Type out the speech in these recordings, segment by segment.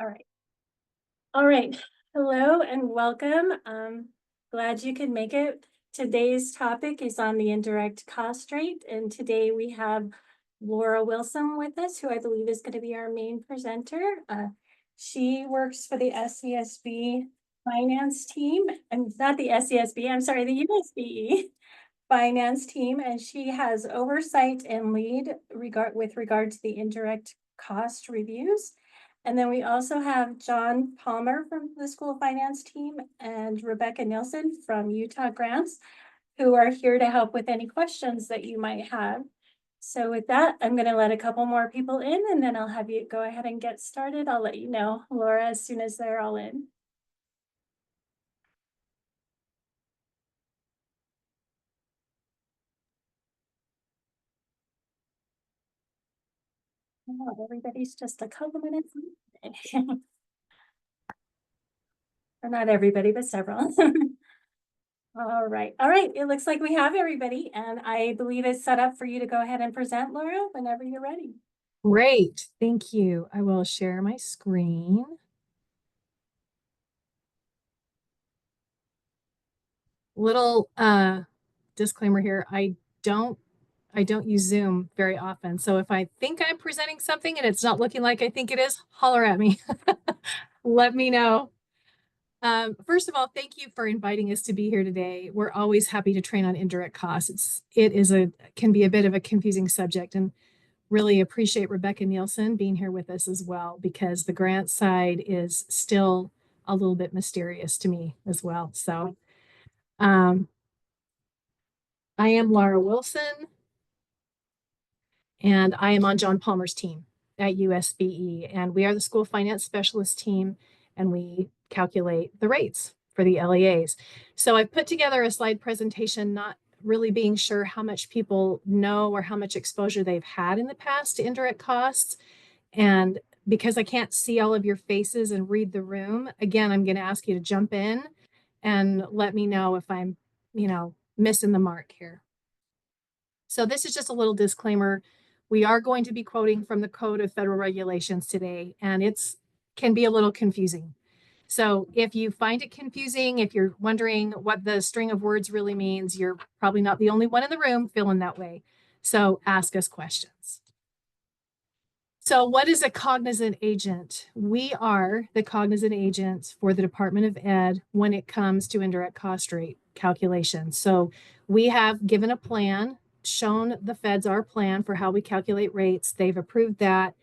All right. All right. Hello and welcome. Glad you could make it. Today's topic is on the indirect cost rate. And today we have Laura Wilson with us, who I believe is going to be our main presenter. She works for the SESB finance team, and not the SESB, I'm sorry, the USBE finance team. And she has oversight and lead with regard to the indirect cost reviews. And then we also have John Palmer from the school finance team and Rebecca Nielsen from Utah Grants, who are here to help with any questions that you might have. So with that, I'm going to let a couple more people in, and then I'll have you go ahead and get started. I'll let you know, Laura, as soon as they're all in. Oh, everybody's just a couple minutes. Or not everybody, but several. All right. All right. It looks like we have everybody, and I believe it's set up for you to go ahead and present, Laura, whenever you're ready. Great, thank you. I will share my screen. Little disclaimer here, don't I don't use Zoom very often. So if I think I'm presenting something and it's not looking like I think it is, holler at me. Let me know. First of all, thank you for inviting us to be here today. We're always happy to train on indirect costs. Can be a bit of a confusing subject, and really appreciate Rebecca Nielsen being here with us as well, because the grant side is still a little bit mysterious to me as well. So um, I am Laura Wilson, and I am on John Palmer's team at USBE, and we are the school finance specialist team, and we calculate the rates for the LEAs. So I put together a slide presentation, not really being sure how much people know or how much exposure they've had in the past to indirect costs. And because I can't see all of your faces and read the room, again, I'm going to ask you to jump in and let me know if I'm, missing the mark here. So this is just a little disclaimer. We are going to be quoting from the Code of Federal Regulations today, and it's can be a little confusing. So if you find it confusing, if you're wondering what the string of words really means, you're probably not the only one in the room feeling that way. So ask us questions. So what is a cognizant agent? We are the cognizant agents for the Department of Ed when it comes to indirect cost rate calculation. So we have given a plan, shown the feds our plan for how we calculate rates. They've approved that,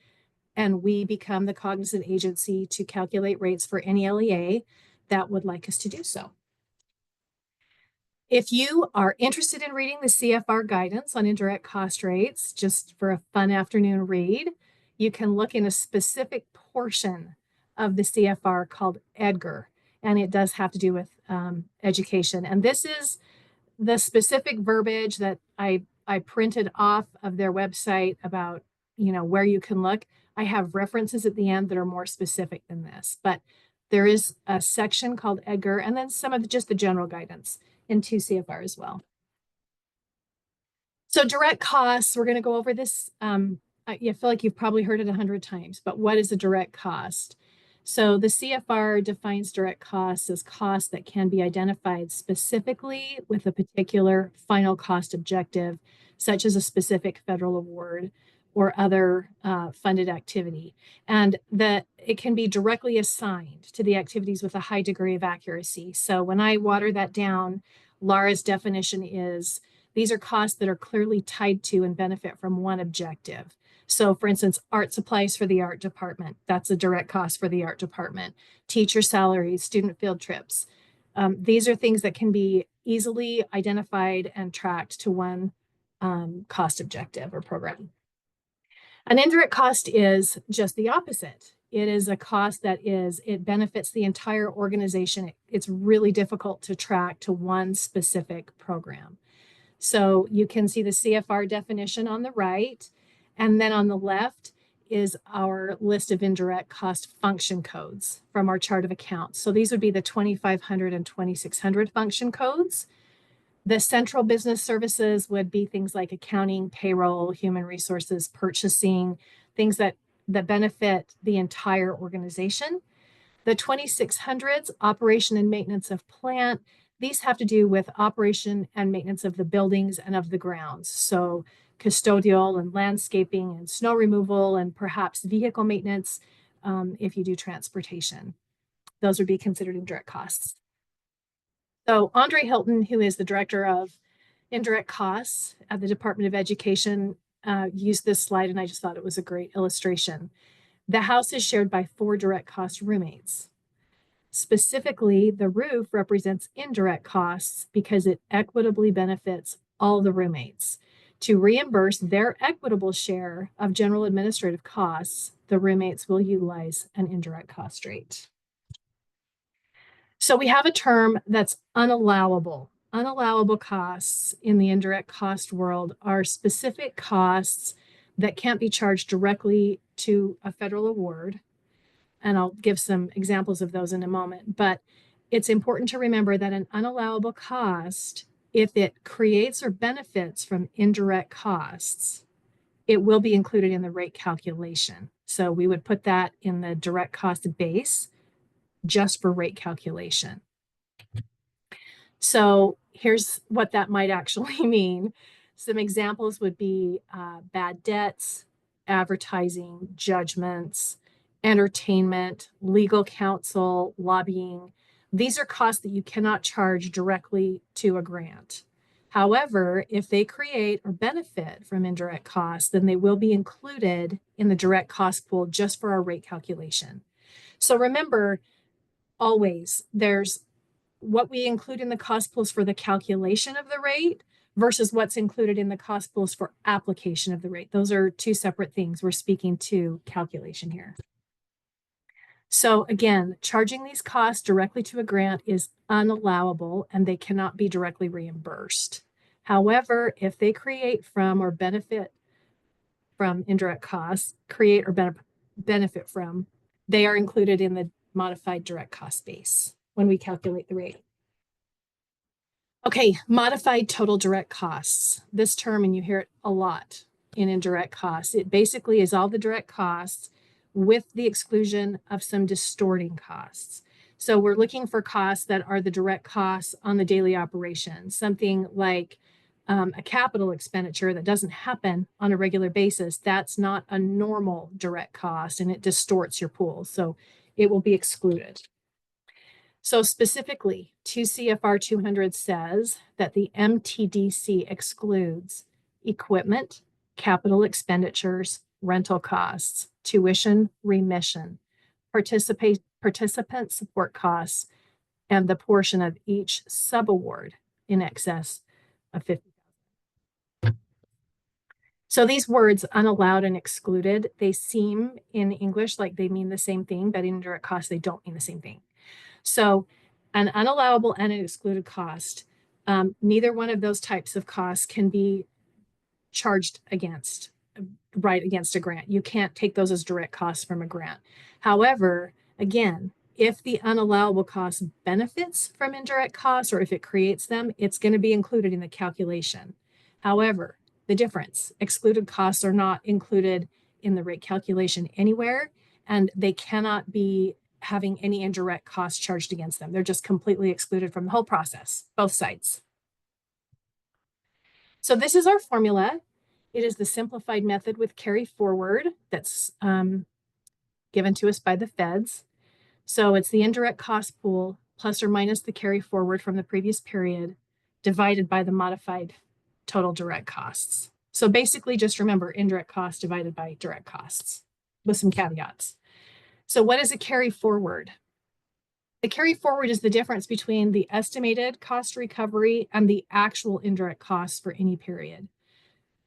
and we become the cognizant agency to calculate rates for any LEA that would like us to do so. If you are interested in reading the CFR guidance on indirect cost rates, just for a fun afternoon read, you can look in a specific portion of the CFR called EDGAR, and it does have to do with education. And this is the specific verbiage that I printed off of their website about, where you can look. I have references at the end that are more specific than this, but there is a section called EDGAR, and then some of just the general guidance in 2 CFR as well. So direct costs, we're going to go over this. I feel like you've probably heard it 100 times, but what is a direct cost? So the CFR defines direct costs as costs that can be identified specifically with a particular final cost objective, such as a specific federal award or other funded activity, and that it can be directly assigned to the activities with a high degree of accuracy. So when I water that down, Laura's definition is these are costs that are clearly tied to and benefit from one objective. So for instance, art supplies for the art department, that's a direct cost for the art department. Teacher salaries, student field trips. These are things that can be easily identified and tracked to one cost objective or program. An indirect cost is just the opposite. It is a cost it benefits the entire organization. It's really difficult to track to one specific program. So you can see the CFR definition on the right, and then on the left is our list of indirect cost function codes from our chart of accounts. So these would be the 2500 and 2600 function codes. The central business services would be things like accounting, payroll, human resources, purchasing, things that that benefit the entire organization. The 2600s, operation and maintenance of plant, these have to do with operation and maintenance of the buildings and of the grounds. So custodial and landscaping and snow removal and perhaps vehicle maintenance if you do transportation. Those would be considered indirect costs. So Andre Hilton, who is the director of indirect costs at the Department of Education, used this slide, and I just thought it was a great illustration. The house is shared by 4 direct cost roommates. Specifically, the roof represents indirect costs because it equitably benefits all the roommates. To reimburse their equitable share of general administrative costs, the roommates will utilize an indirect cost rate. So we have a term that's unallowable. Unallowable costs in the indirect cost world are specific costs that can't be charged directly to a federal award. And I'll give some examples of those in a moment. But it's important to remember that an unallowable cost, if it creates or benefits from indirect costs, it will be included in the rate calculation. So we would put that in the direct cost base just for rate calculation. So here's what that might actually mean. Some examples would be bad debts, advertising, judgments, entertainment, legal counsel, lobbying. These are costs that you cannot charge directly to a grant. However, if they create or benefit from indirect costs, then they will be included in the direct cost pool just for our rate calculation. So remember, always there's what we include in the cost pools for the calculation of the rate versus what's included in the cost pools for application of the rate. Those are 2 separate things. We're speaking to calculation here. So again, charging these costs directly to a grant is unallowable and they cannot be directly reimbursed. However, if they create from or benefit from indirect costs, create or benefit from, they are included in the modified direct cost base when we calculate the rate. Okay, modified total direct costs. This term, and you hear it a lot in indirect costs, it basically is all the direct costs with the exclusion of some distorting costs. So we're looking for costs that are the direct costs on the daily operation, something like a capital expenditure that doesn't happen on a regular basis. That's not a normal direct cost and it distorts your pool. So it will be excluded. So specifically, 2 CFR 200 says that the MTDC excludes equipment, capital expenditures, rental costs, tuition remission, participant support costs, and the portion of each subaward in excess of 50. So these words, unallowed and excluded, they seem in English like they mean the same thing, but in indirect costs, they don't mean the same thing. So an unallowable and an excluded cost, neither one of those types of costs can be charged against, right against a grant. You can't take those as direct costs from a grant. However, again, if the unallowable cost benefits from indirect costs or if it creates them, it's going to be included in the calculation. However, the difference, excluded costs are not included in the rate calculation anywhere, and they cannot be having any indirect costs charged against them. They're just completely excluded from the whole process, both sides. So this is our formula. It is the simplified method with carry forward that's given to us by the feds. So it's the indirect cost pool plus or minus the carry forward from the previous period divided by the modified total direct costs. So basically just remember indirect costs divided by direct costs with some caveats. So what is a carry forward? The carry forward is the difference between the estimated cost recovery and the actual indirect costs for any period.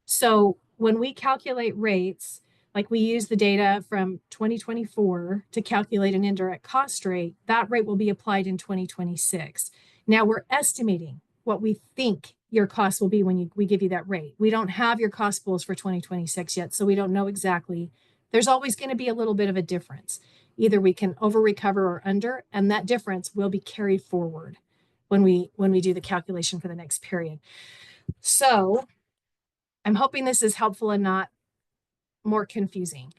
So when we calculate rates, like we use the data from 2024 to calculate an indirect cost rate, that rate will be applied in 2026. Now we're estimating what we think your costs will be when we give you that rate. We don't have your cost pools for 2026 yet, so we don't know exactly. There's always going to be a little bit of a difference. Either we can over recover or under, and that difference will be carried forward when we do the calculation for the next period. So I'm hoping this is helpful and not more confusing.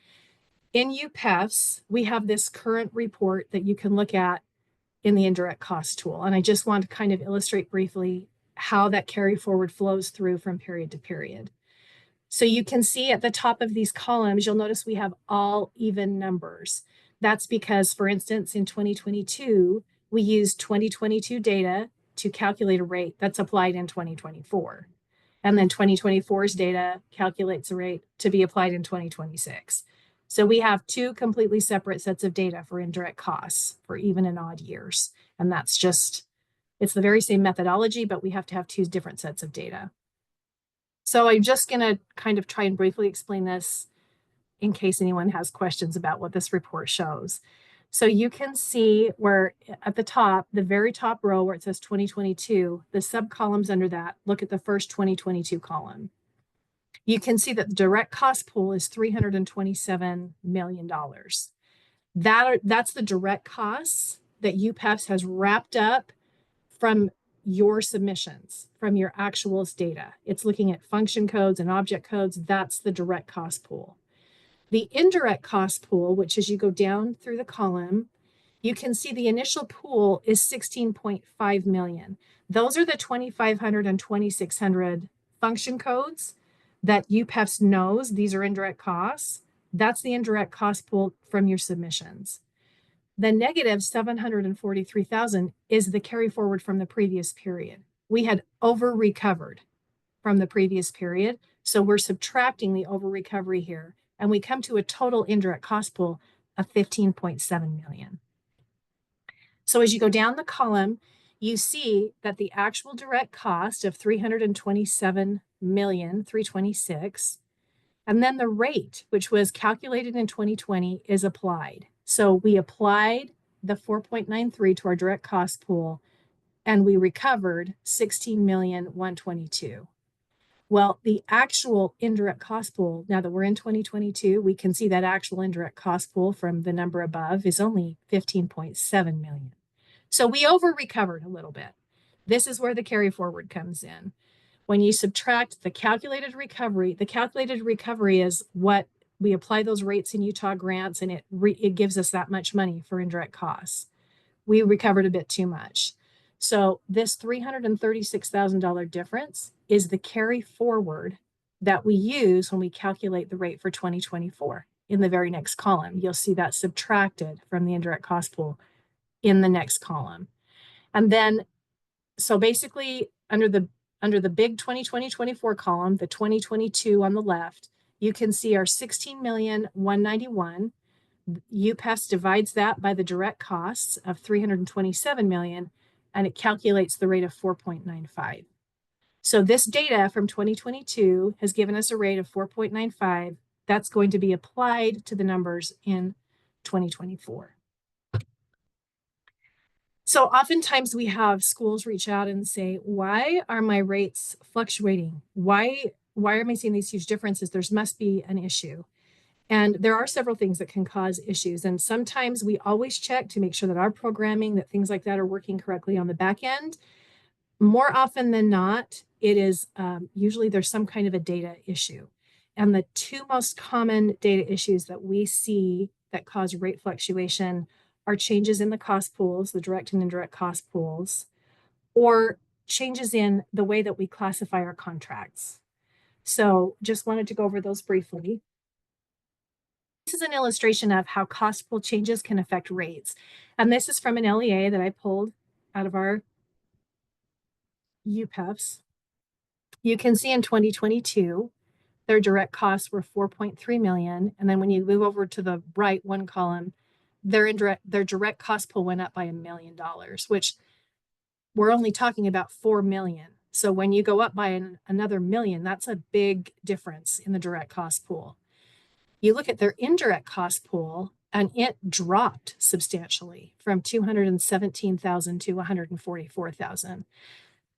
In UPEFs, we have this current report that you can look at in the indirect cost tool. And I just want to kind of illustrate briefly how that carry forward flows through from period to period. So you can see at the top of these columns, you'll notice we have all even numbers. That's because, for instance, in 2022, we used 2022 data to calculate a rate that's applied in 2024. And then 2024's data calculates a rate to be applied in 2026. So we have two completely separate sets of data for indirect costs for even and odd years. And that's just, it's the very same methodology, but we have to have two different sets of data. So I'm just going to kind of try and briefly explain this in case anyone has questions about what this report shows. So you can see where at the top, the very top row where it says 2022, the subcolumns under that, look at the first 2022 column. You can see that the direct cost pool is $327 million. That's the direct costs that UPEFs has wrapped up from your submissions, from your actuals data. It's looking at function codes and object codes. That's the direct cost pool. The indirect cost pool, which as you go down through the column, you can see the initial pool is 16.5 million. Those are the 2,500 and 2,600 function codes that UPEFs knows these are indirect costs. That's the indirect cost pool from your submissions. The negative 743,000 is the carry forward from the previous period. We had over recovered from the previous period. So we're subtracting the over recovery here, and we come to a total indirect cost pool of 15.7 million. So as you go down the column, you see that the actual direct cost of 327 million, 326, and then the rate, which was calculated in 2020, is applied. So we applied the 4.93 to our direct cost pool, and we recovered 16,122,000. Well, the actual indirect cost pool, now that we're in 2022, we can see that actual indirect cost pool from the number above is only 15.7 million. So we over recovered a little bit. This is where the carry forward comes in. When you subtract the calculated recovery is what we apply those rates in Utah grants, and it gives us that much money for indirect costs. We recovered a bit too much. So this $336,000 difference is the carry forward that we use when we calculate the rate for 2024. In the very next column, you'll see that subtracted from the indirect cost pool in the next column. And then, so basically under the big 2020-24 column, the 2022 on the left, you can see our 16,191,000. UPEFs divides that by the direct costs of 327 million, and it calculates the rate of 4.95. So this data from 2022 has given us a rate of 4.95. That's going to be applied to the numbers in 2024. So oftentimes we have schools reach out and say, why are my rates fluctuating? Why am I seeing these huge differences? There must be an issue. And there are several things that can cause issues. And sometimes we always check to make sure that our programming, that things like that are working correctly on the back end. More often than not, it is usually there's some kind of a data issue. And the two most common data issues that we see that cause rate fluctuation are changes in the cost pools, the direct and indirect cost pools, or changes in the way that we classify our contracts. So just wanted to go over those briefly. This is an illustration of how cost pool changes can affect rates. And this is from an LEA that I pulled out of our UPEFs. You can see in 2022, their direct costs were 4.3 million. And then when you move over to the right one column, their direct cost pool went up by $1 million, which we're only talking about 4 million. So when you go up by another million, that's a big difference in the direct cost pool. You look at their indirect cost pool, and it dropped substantially from 217,000 to 144,000.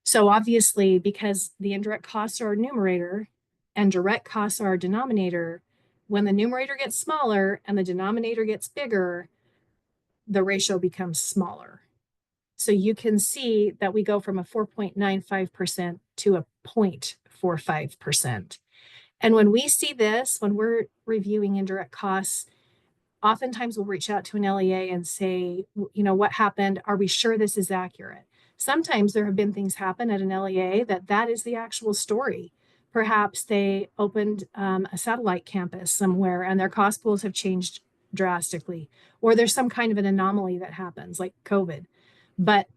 So obviously, because the indirect costs are a numerator and direct costs are a denominator, when the numerator gets smaller and the denominator gets bigger, the ratio becomes smaller. So you can see that we go from a 4.95% to a 0.45%. And when we see this, when we're reviewing indirect costs, oftentimes we'll reach out to an LEA and say, you know, what happened? Are we sure this is accurate? Sometimes there have been things happen at an LEA that is the actual story. Perhaps they opened a satellite campus somewhere and their cost pools have changed drastically, or there's some kind of an anomaly that happens like COVID. But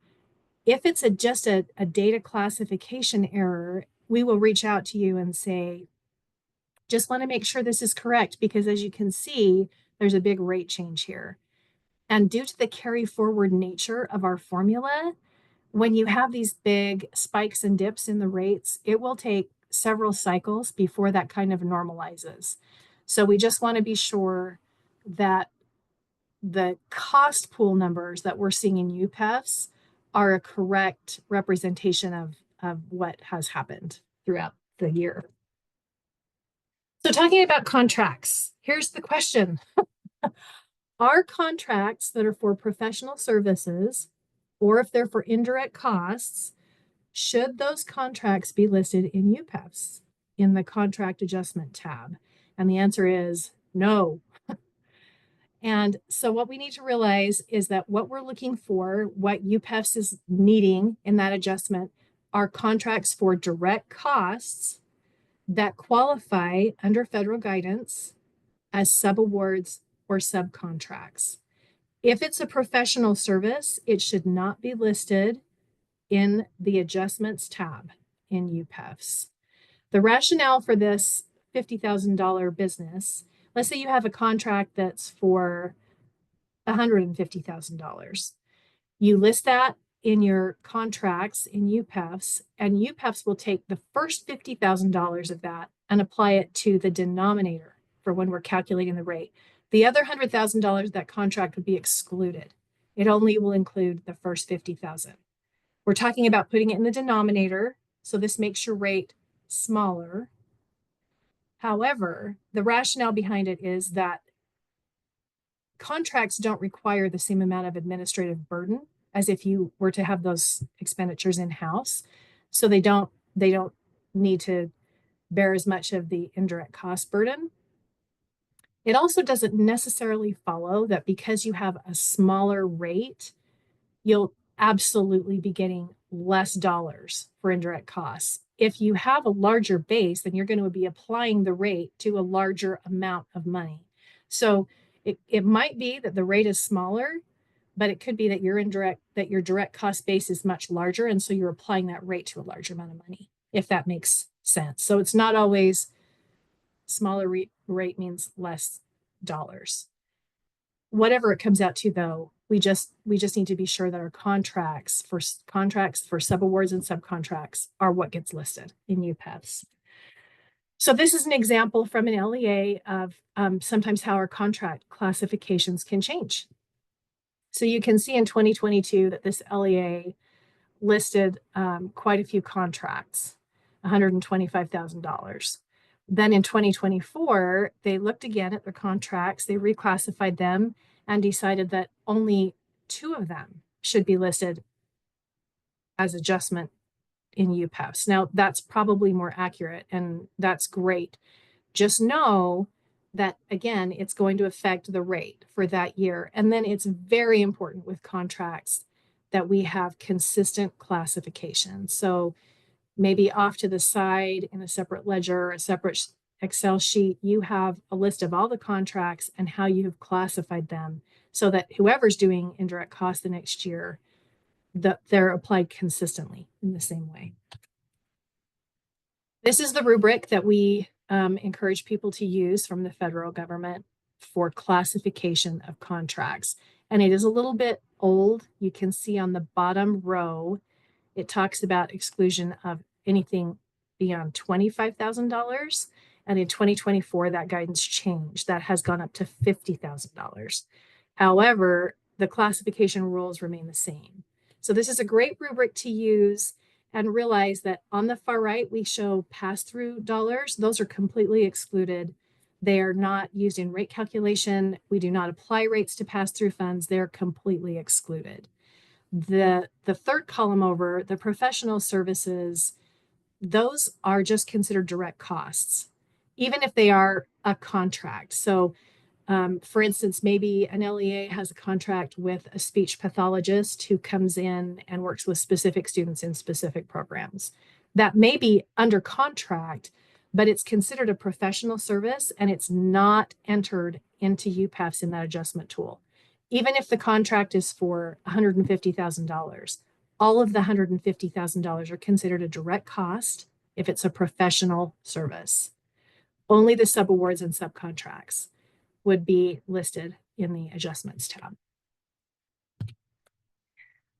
if it's just a data classification error, we will reach out to you and say, just want to make sure this is correct, because as you can see, there's a big rate change here. And due to the carry forward nature of our formula, when you have these big spikes and dips in the rates, it will take several cycles before that kind of normalizes. So we just want to be sure that the cost pool numbers that we're seeing in UPEFs are a correct representation of what has happened throughout the year. So talking about contracts, here's the question. Are contracts that are for professional services, or if they're for indirect costs, should those contracts be listed in UPEFs in the contract adjustment tab? And the answer is no. And so what we need to realize is that what we're looking for, what UPEFs is needing in that adjustment, are contracts for direct costs that qualify under federal guidance as subawards or subcontracts. If it's a professional service, it should not be listed in the adjustments tab in UPEFs. The rationale for this $50,000 business, let's say you have a contract that's for $150,000. You list that in your contracts in UPEFs, and UPEFs will take the first $50,000 of that and apply it to the denominator for when we're calculating the rate. The other $100,000 that contract would be excluded. It only will include the first $50,000. We're talking about putting it in the denominator, so this makes your rate smaller. However, the rationale behind it is that contracts don't require the same amount of administrative burden as if you were to have those expenditures in-house. So they don't need to bear as much of the indirect cost burden. It also doesn't necessarily follow that because you have a smaller rate, you'll absolutely be getting less dollars for indirect costs. If you have a larger base, then you're going to be applying the rate to a larger amount of money. So it might be that the rate is smaller, but it could be that your direct cost base is much larger. And so you're applying that rate to a larger amount of money, if that makes sense. So it's not always smaller rate means less dollars. Whatever it comes out to, though, we just need to be sure that our contracts for subawards and subcontracts are what gets listed in UPEFs. So this is an example from an LEA of sometimes how our contract classifications can change. So you can see in 2022 that this LEA listed quite a few contracts, $125,000. Then in 2024, they looked again at their contracts, they reclassified them, and decided that only 2 of them should be listed as adjustment in UPEFs. Now, that's probably more accurate, and that's great. Just know that, again, it's going to affect the rate for that year. And then it's very important with contracts that we have consistent classification. So maybe off to the side in a separate ledger, a separate Excel sheet, you have a list of all the contracts and how you have classified them so that whoever's doing indirect costs the next year, they're applied consistently in the same way. This is the rubric that we encourage people to use from the federal government for classification of contracts. And it is a little bit old. You can see on the bottom row, it talks about exclusion of anything beyond $25,000. And in 2024, that guidance changed. That has gone up to $50,000. However, the classification rules remain the same. So this is a great rubric to use, and realize that on the far right, we show pass-through dollars. Those are completely excluded. They are not used in rate calculation. We do not apply rates to pass-through funds. They're completely excluded. The third column over, the professional services, those are just considered direct costs, even if they are a contract. So For instance, maybe an LEA has a contract with a speech pathologist who comes in and works with specific students in specific programs. That may be under contract, but it's considered a professional service and it's not entered into UPAFs in that adjustment tool. Even if the contract is for $150,000, all of the $150,000 are considered a direct cost if it's a professional service. Only the subawards and subcontracts would be listed in the adjustments tab.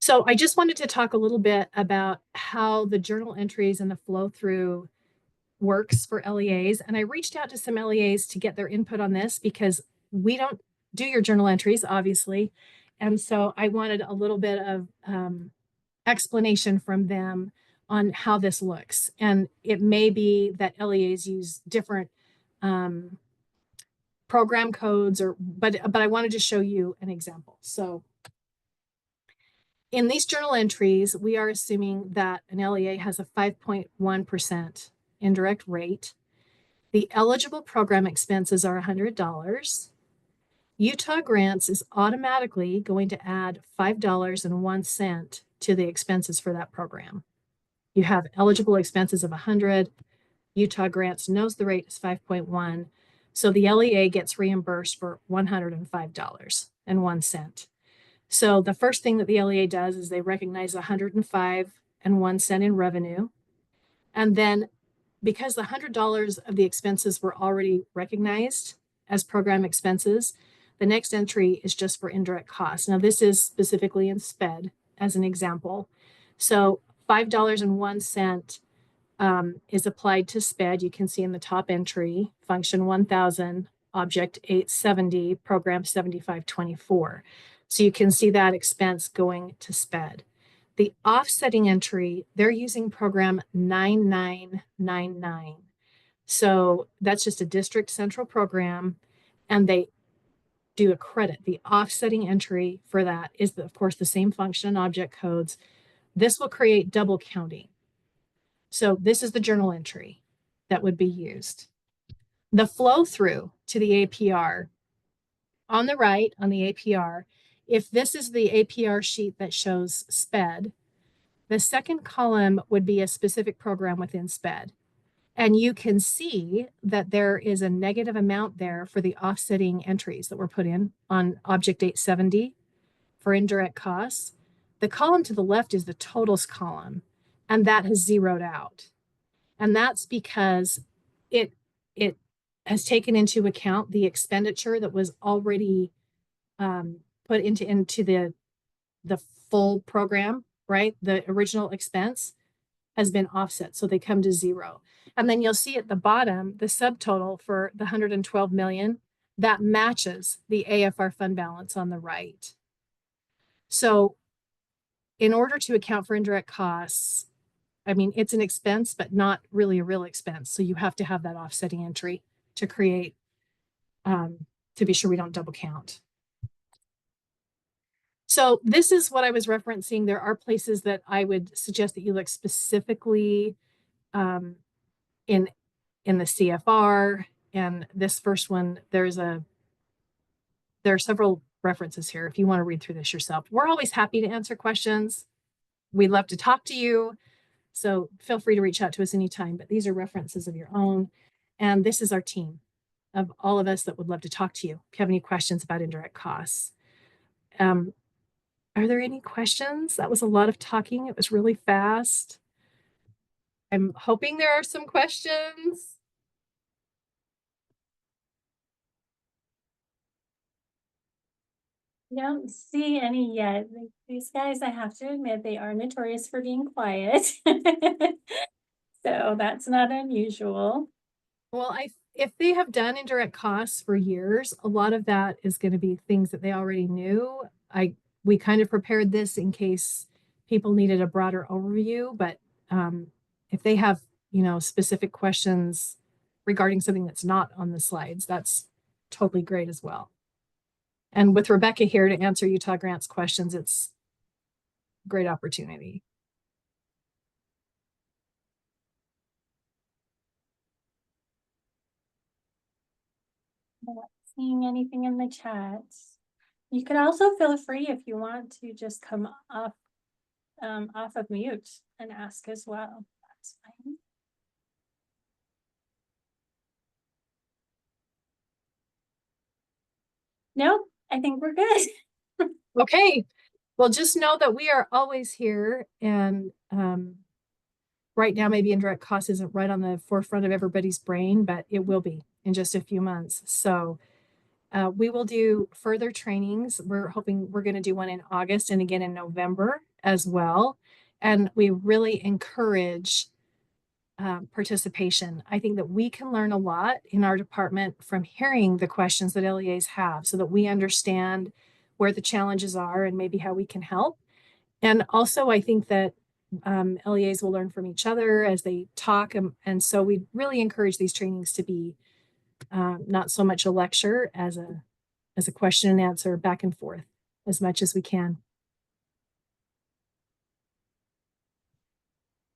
So I just wanted to talk a little bit about how the journal entries and the flow through works for LEAs. And I reached out to some LEAs to get their input on this because we don't do your journal entries, obviously. And so I wanted a little bit of explanation from them on how this looks. And it may be that LEAs use different program codes but I wanted to show you an example. So in these journal entries, we are assuming that an LEA has a 5.1% indirect rate. The eligible program expenses are $100. Utah Grants is automatically going to add $5.01 to the expenses for that program. You have eligible expenses of 100. Utah Grants knows the rate is 5.1. So the LEA gets reimbursed for $105.01. So the first thing that the LEA does is they recognize 105.01 in revenue. And then because the $100 of the expenses were already recognized as program expenses, the next entry is just for indirect costs. Now this is specifically in SPED as an example. So $5.01 is applied to SPED. You can see in the top entry, function 1000, object 870, program 7524. So you can see that expense going to SPED. The offsetting entry, they're using program 9999. So that's just a district central program, and they do a credit. The offsetting entry for that is, of course, the same function and object codes. This will create double counting. So this is the journal entry that would be used. The flow through to the APR on the right on the APR, if this is the APR sheet that shows SPED, the second column would be a specific program within SPED. And you can see that there is a negative amount there for the offsetting entries that were put in on object 870 for indirect costs. The column to the left is the totals column, and that has zeroed out. And that's because it has taken into account the expenditure that was already put into the full program, right? The original expense has been offset, so they come to zero. And then you'll see at the bottom, the subtotal for the 112 million, that matches the AFR fund balance on the right. So in order to account for indirect costs, I mean, it's an expense, but not really a real expense. So you have to have that offsetting entry to create, to be sure we don't double count. So this is what I was referencing. There are places that I would suggest that you look specifically in the CFR. And this first one, there are several references here if you want to read through this yourself. We're always happy to answer questions. We'd love to talk to you. So feel free to reach out to us anytime, but these are references of your own. And this is our team of all of us that would love to talk to you if you have any questions about indirect costs. Are there any questions? That was a lot of talking. It was really fast. I'm hoping there are some questions. I don't see any yet. These guys, I have to admit, they are notorious for being quiet. So that's not unusual. Well, if they have done indirect costs for years, a lot of that is going to be things that they already knew. We kind of prepared this in case people needed a broader overview, but if they have, specific questions regarding something that's not on the slides, that's totally great as well. And with Rebecca here to answer Utah Grants questions, it's a great opportunity. Let's seeing anything in the chat. You could also feel free if you want to just come off of mute and ask as well. That's fine. Nope, I think we're good. Okay, well, just know that we are always here, and right now maybe indirect cost isn't right on the forefront of everybody's brain, but it will be in just a few months. So we will do further trainings. We're hoping we're going to do one in August and again in November as well. And we really encourage participation. I think that we can learn a lot in our department from hearing the questions that LEAs have so that we understand where the challenges are and maybe how we can help. And also, I think that LEAs will learn from each other as they talk. And so we really encourage these trainings to be not so much a lecture as a question and answer back and forth as much as we can.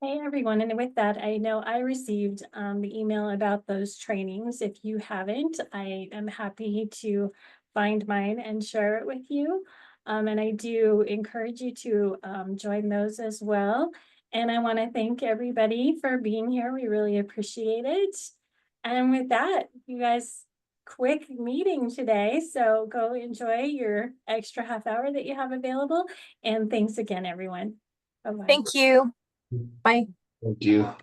Hey everyone, and with that, I know I received the email about those trainings. If you haven't, I am happy to find mine and share it with you. And I do encourage you to join those as well. And I want to thank everybody for being here. We really appreciate it. And with that, you guys, quick meeting today. So go enjoy your extra half hour that you have available. And thanks again, everyone. Bye-bye. Thank you. Bye. Thank you.